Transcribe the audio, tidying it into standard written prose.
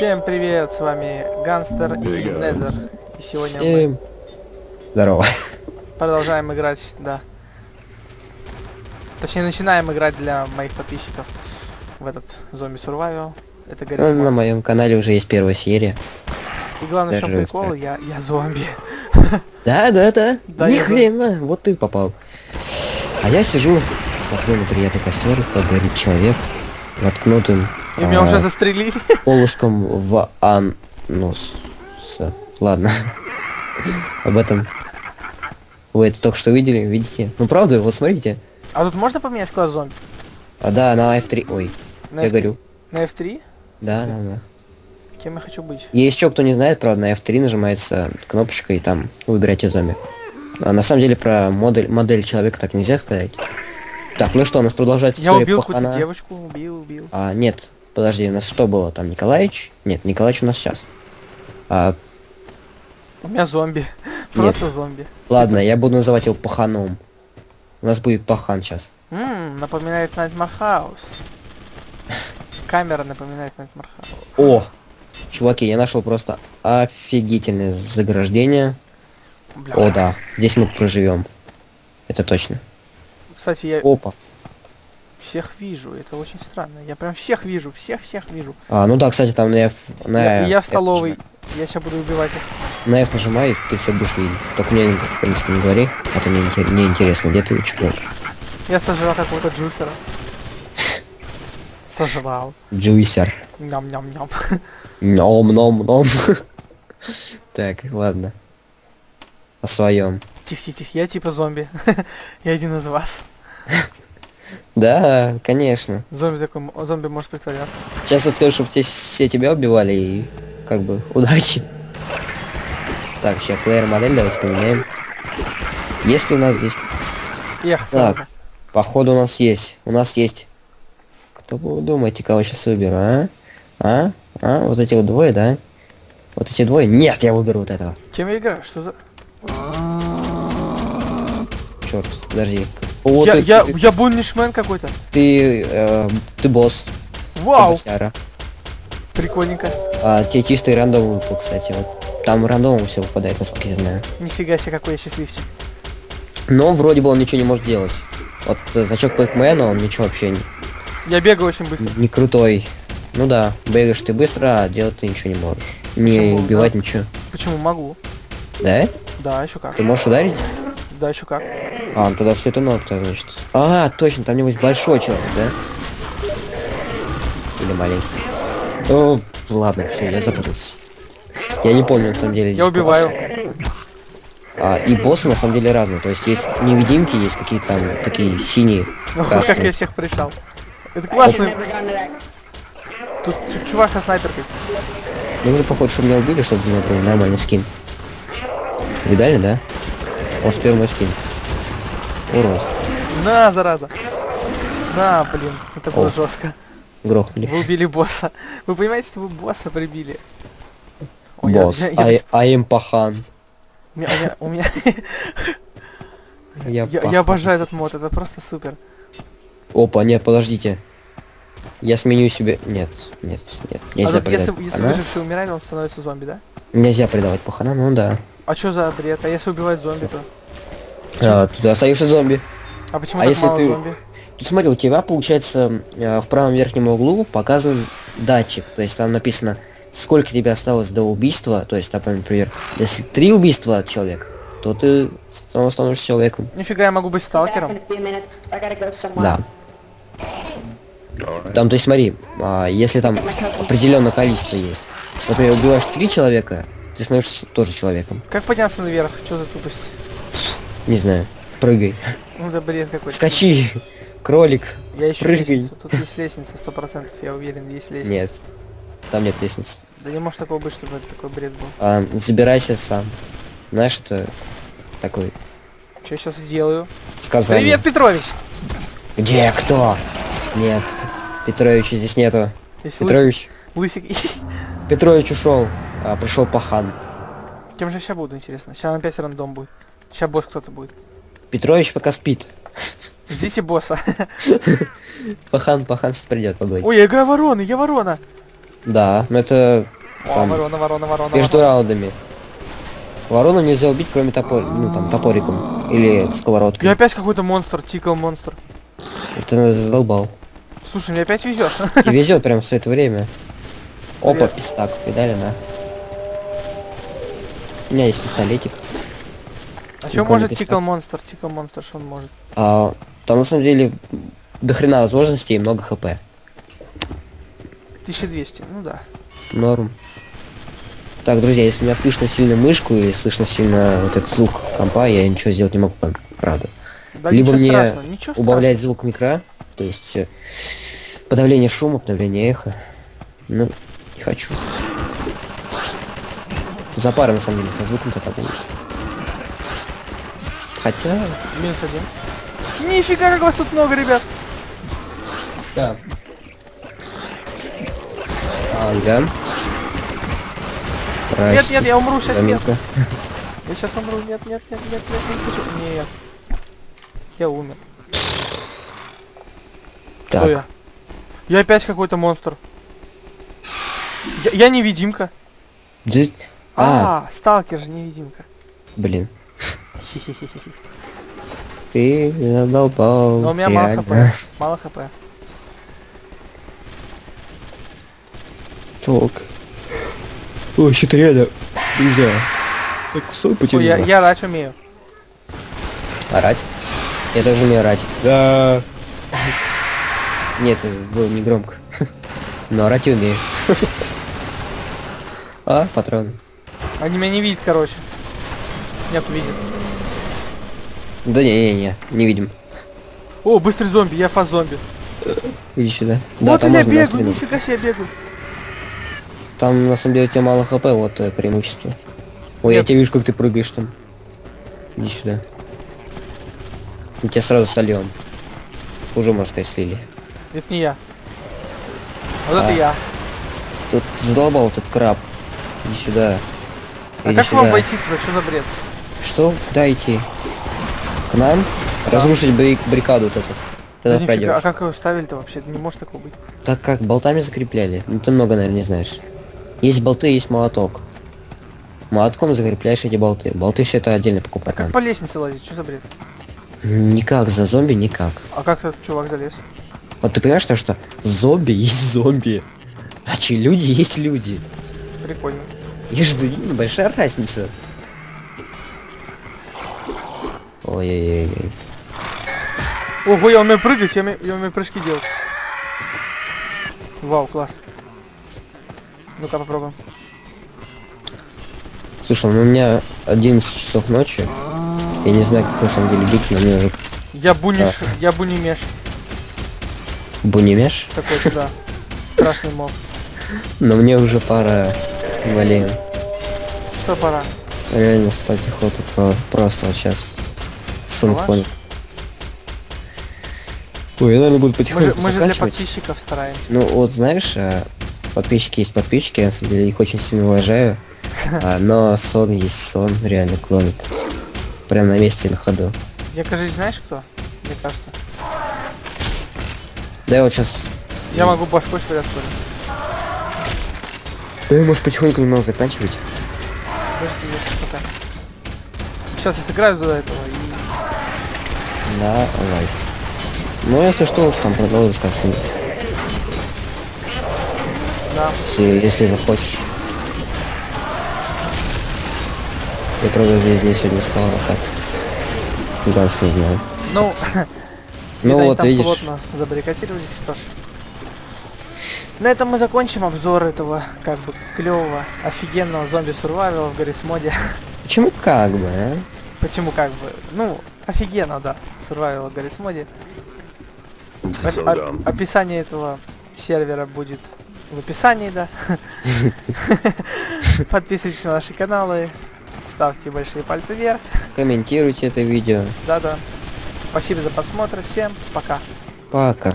Всем привет, с вами Ганстер и Незер. И сегодня Всем... Здорово. мы продолжаем играть, да. Точнее, начинаем играть для моих подписчиков в этот зомби survival. Это Ну, на моем канале уже есть первая серия. И главное, что Даже прикол, я зомби. Да. Да, Ни я хрена, вот ты попал. А я сижу, смотрю на приятный костер, как горит человек, воткнутым И меня уже застрелили. полушком в анус. Ладно. Об этом вы это только что видите? Ну правда, вот смотрите. А тут можно поменять класс зомби? А да, на F3. Ой, На я F3? говорю. На F3? Да. Кем я хочу быть? Есть еще кто не знает, правда, на F3 нажимается кнопочка и там выбирайте зомби. А на самом деле про модель человека так нельзя сказать. Так, ну что, у нас продолжается Я история убил пахана. какую-то девочку, убил. А, нет, подожди, у нас что было там, Николаевич? Нет, Николаевич у нас сейчас. У меня зомби. Просто зомби. Ладно, я буду называть его паханом. У нас будет пахан сейчас. Напоминает Nightmare House. Камера напоминает Nightmare House. О! Чуваки, я нашел просто офигительное заграждение. Бля. О, да, здесь мы проживем. Это точно. Кстати, я Опа. всех вижу, это очень странно. Я прям всех вижу, всех вижу. А, ну да, кстати, там на F... Я в F столовой, я сейчас буду убивать их. На F нажимай, и ты все будешь видеть. Только мне, в принципе, не говори, а то мне интересно, где ты, чувак. Я сожрал какого-то джусера. Сожрал. Джуисер. Ням-ням-ням. Ном. Так, ладно. О своем. Тихо, я типа зомби. Я один из вас. Да, конечно. Зомби может притворяться. Сейчас я скажу, чтобы все тебя убивали и как бы удачи. Так, сейчас плеер модель давайте поменяем. Есть ли у нас здесь... Эх, Так, сразу. походу у нас есть. У нас есть... Кто вы думаете, кого сейчас выберу, а? Вот эти вот двое, да? Вот эти двое? Нет, я выберу вот этого. Кем я играю? Что за... Черт, подожди. О, Я буннишмен какой-то. ты босс. Вау, Боссяра. прикольненько. Тебе чистый рандом выпал, кстати. Вот. Там рандомом все выпадает, насколько я знаю. Нифига себе, какой я счастливчик. Но вроде бы он ничего не может делать. Вот значок Пэкмена, он ничего вообще Я бегаю очень быстро. не крутой. Ну да, бегаешь ты быстро, а делать ты ничего не можешь. Не Почему? убивать Да. ничего. Почему могу? Да? Да, еще как. Ты можешь ударить? Да, еще как. А, тогда все это ног-то, значит. А, точно, там нибудь большой человек, да? Или маленький. О, ладно, все, я запутался. Я не помню, на самом деле, здесь Я убиваю. классы. И боссы на самом деле разные. То есть есть невидимки, есть какие-то там такие синие, Как красные. я всех пришел. Это классно. Тут чувак со снайперкой. Нужно, походу, чтобы меня убили, чтобы у меня был нормальный скин. Видали, да? Он спер мой скин. Урод. На, зараза. На, блин, это было О. жестко. Грохнули. Вы убили босса. Вы понимаете, что вы босса прибили? Ой, Босс. I'm пахан. У меня... Я Я обожаю этот мод, это просто супер. Опа, нет, подождите. Я сменю себе... Нет. Нельзя Если предавать пахана. выживший умирает, он становится зомби, да? Нельзя предавать пахана, ну да. А что за бред? А если убивать зомби, то? Ты остаешься зомби. А почему А так если мало ты- зомби? Тут смотри, у тебя получается в правом верхнем углу показан датчик. То есть там написано, сколько тебе осталось до убийства. То есть, например, если 3 убийства от человека, то ты снова становишься человеком. Нифига, я могу быть сталкером. Да. Там, то есть смотри, если там определенное количество есть. Например, убиваешь 3 человека, ты становишься тоже человеком. Как подняться наверх? Что за тупость? Не знаю. Прыгай. Ну да бред какой-то. Скачи! Кролик! Я ищу прыгай. лестницу. Тут есть лестница, 100%, я уверен, есть лестница. Нет. Там нет лестницы. Да не может такого быть, чтобы это такой бред был. Забирайся сам. Знаешь, это такой Что я сейчас сделаю? сказание. Привет, Петрович! Где? Кто? Нет. Петровича здесь нету. Если Петрович. лысик есть. Петрович ушел. Пришел пахан. Кем же я сейчас буду, интересно? Сейчас опять рандом будет. Сейчас босс кто-то будет. Петрович пока спит. Ждите босса. Пахан сейчас придет погодить. Ой, я играю вороны, я ворона. Да, но это О, там ворона, ворона, ворона. между ворона. раундами. Ворону нельзя убить, кроме ну там топориком или И сковородкой. опять какой-то монстр, тикал монстр. Это задолбал. Слушай, мне опять везет. Тебе везет прям все это время. Опа, Привет. пистак, педали, на. У меня есть пистолетик. А что Прикольный может пистак. тикал монстр? Тикал монстр, что он может? А, там на самом деле до хрена возможностей и много хп. 1200, ну да. Норм. Так, друзья, если меня слышно сильно мышку или слышно сильно вот этот звук компа, я ничего сделать не могу, правда. Да Либо ничего мне страшного, ничего убавлять звук микро, то есть подавление шума, подавление эха. Ну, не хочу. Запара на самом деле со звуком тогда будет. Хотя... страшного. -1. Нифига, как вас тут много, ребят. Да. Ага. Нет, нет, я умру сейчас, нет. Заминка. Я сейчас умру, нет, нет, нет, нет, нет, не хочу. Нет. Я умер. Кто Так. я? Я опять какой-то монстр. Я невидимка. Ды- А, Сталкер же невидимка. блин. Хи-хи-хи-хи. Ты задолбал. Но у меня мало хп. реально. Мало хп. Так. Ой, что-то реально нельзя. Так, стой, Ой, потяни. я орать умею. Орать? Я тоже умею орать. Да. Нет, это было не громко. Но орать я умею. А, патроны. Они меня не видят, короче. Нет, видят. Да не видим. О, быстрый зомби, я фаз-зомби. Иди сюда. Да, Вот там я можно бегаю, настрелять. нифига себе бегаю. Там на самом деле у тебя мало хп, вот преимущество. Ой, я Нет. тебя вижу, как ты прыгаешь там. Иди сюда. Мы тебя сразу сольем. Уже, можно сказать, слили. Это не я. Вот это я. Тут задолбал этот краб. Иди сюда. А Иди как сюда. вам войти туда? Что за бред? Что? Куда идти? К нам? Да. Разрушить баррикаду вот эту. Да Тогда нифига, пройдешь. а как его ставили-то вообще? Не может такого быть. Так как болтами закрепляли? Ну ты много, наверное, не знаешь. Есть болты, есть молоток. Молотком закрепляешь эти болты. Болты все это отдельно покупать Как надо. по лестнице лазить? Что за бред? Никак, за зомби никак. А как этот чувак залез? Вот ты понимаешь, что зомби есть зомби. А че люди есть люди. Прикольно. Между ними большая разница. Ой-ой-ой. Ого, я умею прыгать, я умею прыжки делать. Вау, класс. Ну-ка попробуем. Слушай, ну у меня 11 часов ночи. Я не знаю, как на самом деле бить, но мне уже Я буниш, я бунимеш. бунимеш. Какой-то, да. Страшный моб. Но мне уже пора, блин. Что пора? Реально спать охота просто вот сейчас. Сон Калаш? понял. Ой, я, наверное, буду Мы потихоньку же для заканчивать. подписчиков стараемся. Ну вот знаешь, подписчики есть подписчики, я на самом деле их очень сильно уважаю. Но сон есть сон, реально клонит. Прям на месте на ходу. Я, кажется, знаешь кто? Мне кажется. Да я вот сейчас. Я могу башкой швырять тоже. Да я может потихоньку немного заканчивать. Подожди, я пока. Сейчас я сыграю за этого и... Да, давай. Ну если что уж там продолжишь как-нибудь. Да. Если захочешь. Я правда весь день сегодня спал, а так. Ганс не знаю. Ну, Ну они вот там видишь. плотно забаррикадировались, что ж. На этом мы закончим обзор этого, как бы, клевого, офигенного зомби-сурвайвала в Гаррис моде. Почему как бы, а? Почему как бы? Ну, офигенно, да, сурвайвал в Гаррис моде. Описание этого сервера будет в описании, да. Подписывайтесь на наши каналы, ставьте большие пальцы вверх. Комментируйте это видео. Да-да. Спасибо за просмотр, всем пока. Пока.